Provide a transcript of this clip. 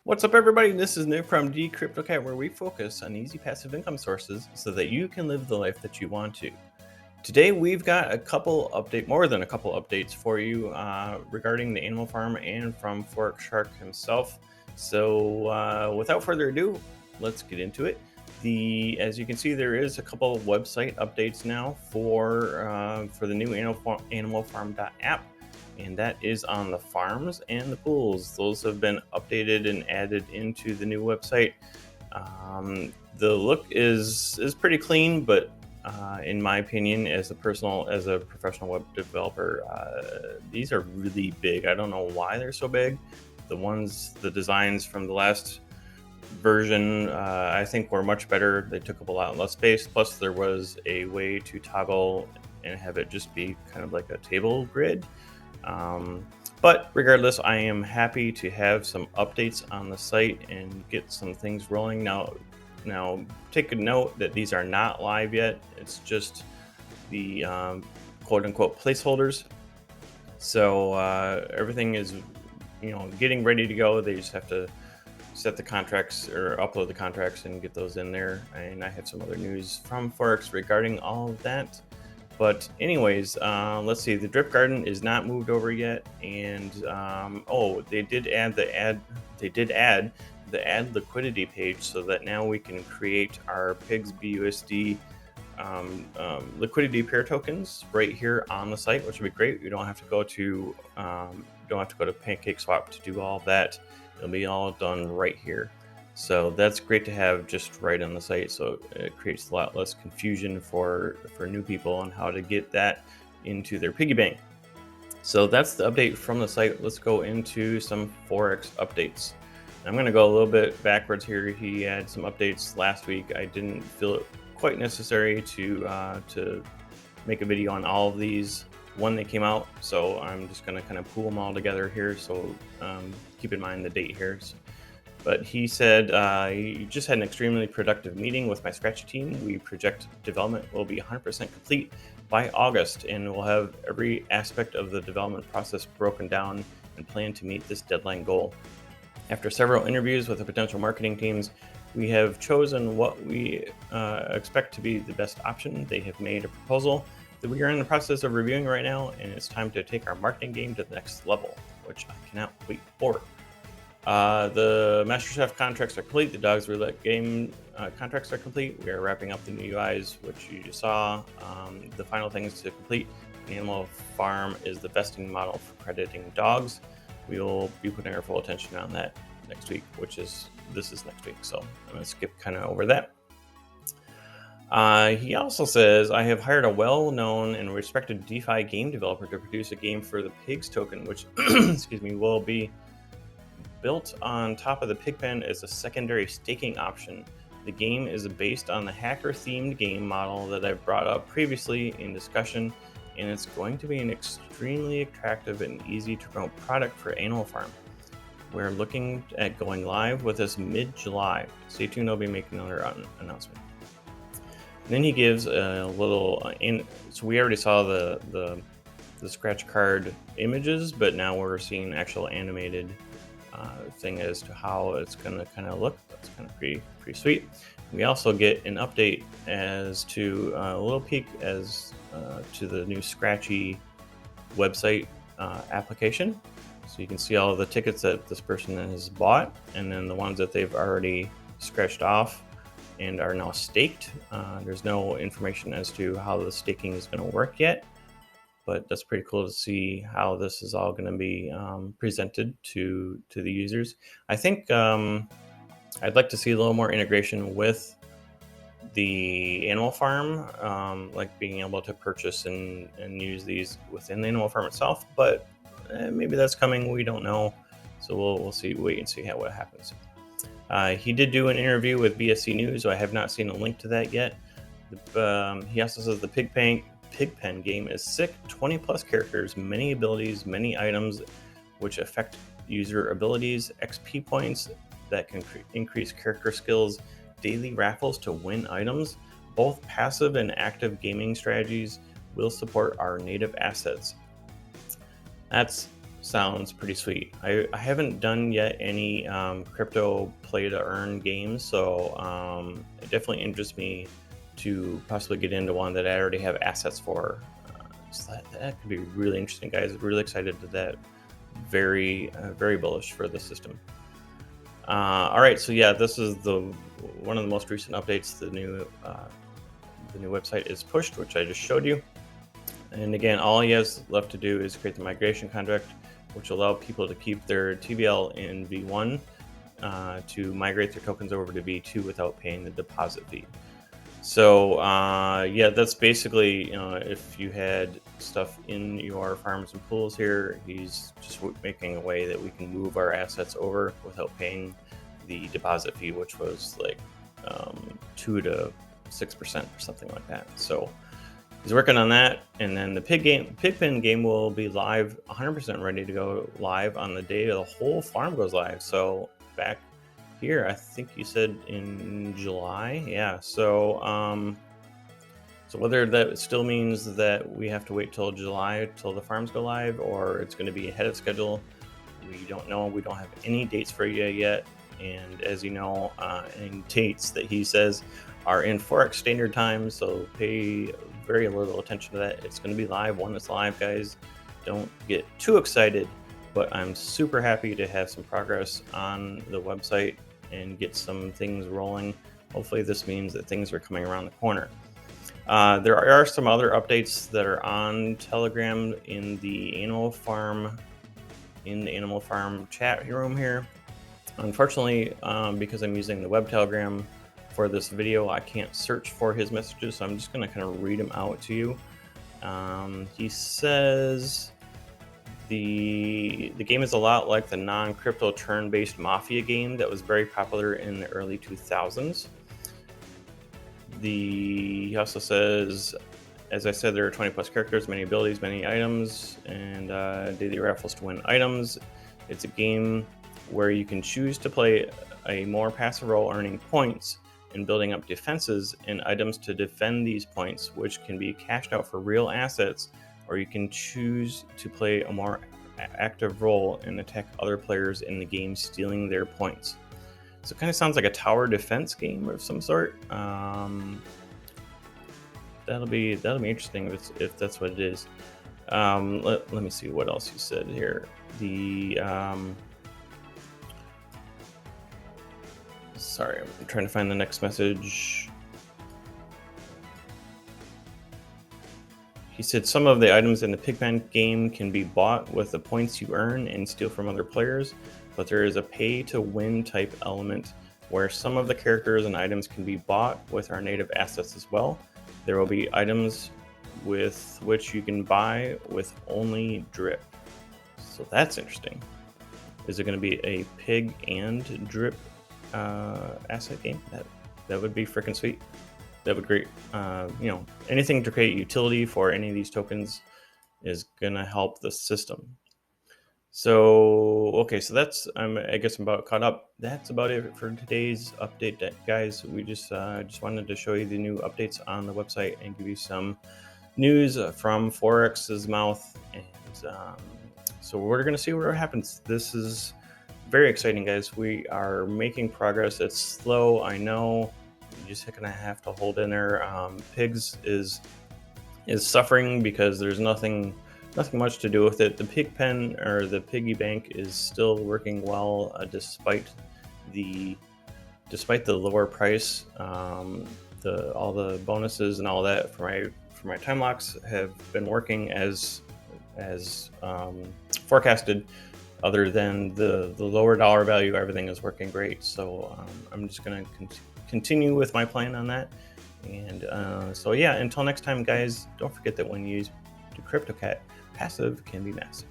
What's up, everybody? This is Nick from DCryptoCat, where we focus on easy passive income sources so that you can live the life that you want to. Today, we've got more than a couple updates for you regarding the Animal Farm and from Forex Shark himself. So without further ado, let's get into it. As you can see, there is a couple of website updates now for the new animalfarm.app. And that is on the farms and the pools. Those have been updated and added into the new website. The look is pretty clean, but in my opinion, as a professional web developer, these are really big. I don't know why they're so big. The designs from the last version, I think were much better. They took up a lot less space. Plus, there was a way to toggle and have it just be kind of like a table grid. But regardless, I am happy to have some updates on the site and get some things rolling. Now take a note that these are not live yet. It's just the quote unquote placeholders. So everything is, getting ready to go. They just have to set the contracts or upload the contracts and get those in there. And I have some other news from Forex regarding all of that. But anyways, let's see. The drip garden is not moved over yet, and they did add the add liquidity page, so that now we can create our Pigs BUSD liquidity pair tokens right here on the site, which would be great. You don't have to go to PancakeSwap to do all of that. It'll be all done right here. So that's great to have just right on the site. So it creates a lot less confusion for new people on how to get that into their Piggybank. So that's the update from the site. Let's go into some Forex updates. I'm going to go a little bit backwards here. He had some updates last week. I didn't feel it quite necessary to make a video on all of these when they came out. So I'm just going to kind of pool them all together here. So keep in mind the date here. But he said, he just had an extremely productive meeting with my Scratchy team. We project development will be 100% complete by August, and we'll have every aspect of the development process broken down and plan to meet this deadline goal. After several interviews with the potential marketing teams, we have chosen what we expect to be the best option. They have made a proposal that we are in the process of reviewing right now, and it's time to take our marketing game to the next level, which I cannot wait for. The MasterChef contracts are complete. The Dogs Roulette game contracts are complete. We are wrapping up the new UIs, which you just saw. The final things to complete: Animal Farm is the vesting model for crediting dogs. We will be putting our full attention on that next week, this is next week. So I'm going to skip kind of over that. He also says, I have hired a well-known and respected DeFi game developer to produce a game for the Pigs token, which will be built on top of the Pigpen as a secondary staking option. The game is based on the hacker-themed game model that I've brought up previously in discussion, and it's going to be an extremely attractive and easy to promote product for Animal Farm. We're looking at going live with this mid-July. Stay tuned, I'll be making another announcement. And then he gives a little, so we already saw the scratch card images, but now we're seeing actual animated thing as to how it's going to kind of look. That's kind of pretty sweet. We also get an update as to a little peek as to the new Scratchy website application. So you can see all of the tickets that this person has bought, and then the ones that they've already scratched off and are now staked. There's no information as to how the staking is going to work yet, but that's pretty cool to see how this is all going to be presented to the users. I think I'd like to see a little more integration with the Animal Farm, like being able to purchase and use these within the Animal Farm itself, but maybe that's coming. We don't know, so we'll see. Wait and see what happens. He did do an interview with BSC News, so I have not seen a link to that yet. He also says the Pigpen game is sick, 20 plus characters, many abilities, many items which affect user abilities, XP points, that can increase character skills, daily raffles to win items. Both passive and active gaming strategies will support our native assets. That sounds pretty sweet. I haven't done yet any crypto play to earn games, so it definitely interests me to possibly get into one that I already have assets for. So that could be really interesting, guys. Really excited to that. Very bullish for the system. All right, so yeah, this is one of the most recent updates. The new website is pushed, which I just showed you. And again, all he has left to do is create the migration contract, which will allow people to keep their TVL in V1 to migrate their tokens over to V2 without paying the deposit fee. So yeah, that's basically, if you had stuff in your farms and pools here, he's just making a way that we can move our assets over without paying the deposit fee, which was like 2 to 6% or something like that. So he's working on that, and then the Pigpen game will be live, 100% ready to go live on the day the whole farm goes live. So back here, I think you said in July. Yeah, so so whether that still means that we have to wait till July till the farms go live, or it's going to be ahead of schedule, we don't know. We don't have any dates for you yet, and as you know, any dates that he says are in Forex standard time, so pay very little attention to that. It's going to be live when it's live, guys. Don't get too excited, but I'm super happy to have some progress on the website and get some things rolling. Hopefully this means that things are coming around the corner. There are some other updates that are on Telegram in the Animal Farm chat room here. Unfortunately, because I'm using the web Telegram for this video, I can't search for his messages, so I'm just going to kind of read them out to you. He says the game is a lot like the non-crypto turn-based Mafia game that was very popular in the early 2000s. He also says, as I said, there are 20 plus characters, many abilities, many items, and daily raffles to win items. It's a game where you can choose to play a more passive role, earning points and building up defenses and items to defend these points, which can be cashed out for real assets, or you can choose to play a more active role and attack other players in the game, stealing their points. So it kind of sounds like a tower defense game of some sort. That'll be interesting if that's what it is. Let me see what else you said here. Sorry, I'm trying to find the next message. He said some of the items in the Piggybank game can be bought with the points you earn and steal from other players, but there is a pay-to-win type element where some of the characters and items can be bought with our native assets as well. There will be items with which you can buy with only drip. So that's interesting. Is it going to be a pig and drip asset game? That would be freaking sweet. That would be great. Anything to create utility for any of these tokens is gonna help the system. So okay, so that's I guess I'm about caught up. That's about it for today's update, guys. We just wanted to show you the new updates on the website and give you some news from Forex's mouth, and so we're gonna see what happens. This is very exciting, guys. We are making progress. It's slow, I know. You just gonna have to hold in there. Pigs is suffering because there's nothing much to do with it. The Pigpen or the Piggybank is still working well despite the lower price. All the bonuses and all that for my time locks have been working as forecasted. Other than the lower dollar value, everything is working great. So I'm just going to continue with my plan on that. And so yeah, until next time, guys, don't forget that when you use CryptoCat, passive can be massive.